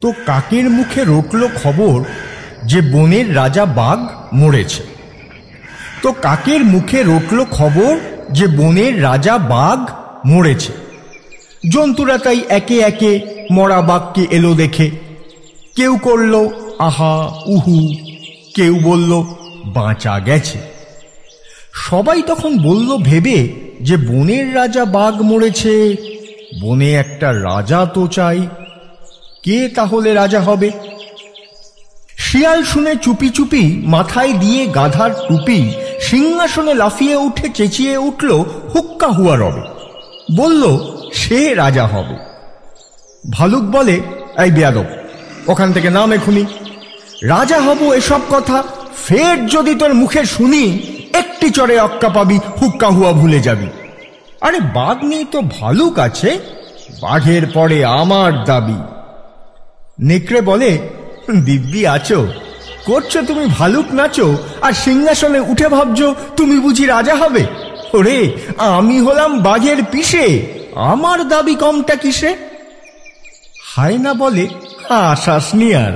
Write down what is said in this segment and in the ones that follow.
তো কাকের মুখে রটল খবর যে বনের রাজা বাঘ মরেছে। তো কাকের মুখে রটল খবর যে বনের রাজা বাঘ মরেছে। জন্তুরা তাই একে একে মরা বাঘকে এলো দেখে। কেউ করল আহা উহু, কেউ বলল বাঁচা গেছে। সবাই তখন বলল ভেবে যে বনের রাজা বাঘ মরেছে, বনে একটা রাজা তো চাই। কে তাহলে রাজা হবে? শিয়াল শুনে চুপি চুপি মাথায় দিয়ে গাধার টুপি সিংহাসনে লাফিয়ে উঠে চেঁচিয়ে উঠল হুক্কা হুয়া রবে, বলল সে রাজা হবে। ভালুক বলে, এই বেয়াদব, ওখান থেকে নাম এখুনি। রাজা হব এসব কথা ফের যদি তোর মুখে শুনি, একটি চড়ে অক্কা পাবি, হুক্কা হুয়া ভুলে যাবি। আরে বাঘ নেই তো ভালুক আছে, বাঘের পরে আমার দাবি। নেকড়ে বলে, দিব্যি আছো, করছো তুমি ভালুক নাচো, আর সিংহাসনে উঠে ভাবছো তুমি বুঝি রাজা হবে? ওরে, আমি হলাম বাঘের পিসে, আমার দাবি কমটা কিসে? হায়না বলে, আসাসনি আর,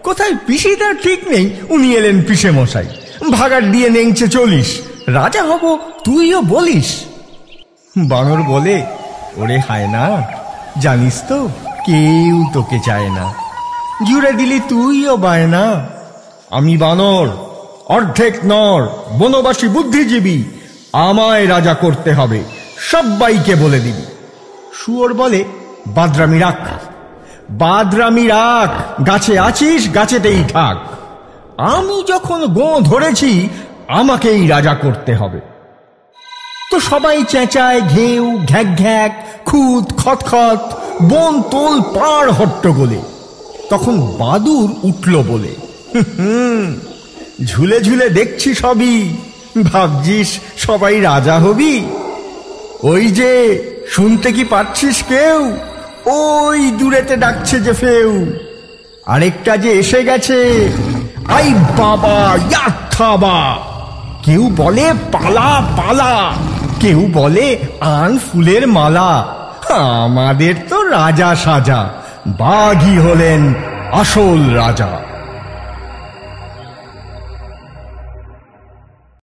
কোথায় পিসি তার ঠিক নেই, উনি এলেন পিসে মশাই, ভাগার দিয়ে নেংচে চলিস, রাজা হব তুইও বলিস। বানর বলে, ওরে হায়না, জানিস তো কেউ তোকে চায় না, জুড়ে দিলি তুইও বায়না। আমি বানর, অর্ধেক নর, বনবাসী বুদ্ধিজীবী, আমায় রাজা করতে হবে, সব্বাইকে বলে দিবি। শুয়োর বলে, বাদরামি রাখ, বাদরামি রাখ, গাছে আছিস গাছেতেই থাক, আমি যখন গোঁ ধরেছি আমাকেই রাজা করতে হবে। তো সবাই চেঁচায় ঘেউ ঘ্যাক ঘ্যাক, খুদ খতখত, বন তোল পাড় হট্টগোলে। তখন বাদুর উঠল বলে, ঝুলে ঝুলে দেখছি সবই, ভাবছিস সবাই রাজা হবি? ওই যে শুনতে কি পাচ্ছিস কেউ, ওই দূরেতে ডাকছে যে ফেউ, আরেকটা যে এসে গেছে, আই বাবা ইয়াথা। কেউ বলে পালা পালা, কেউ বলে আন ফুলের মালা, আমাদের তো রাজা সাজা, বাঘই হলেন আসল রাজা।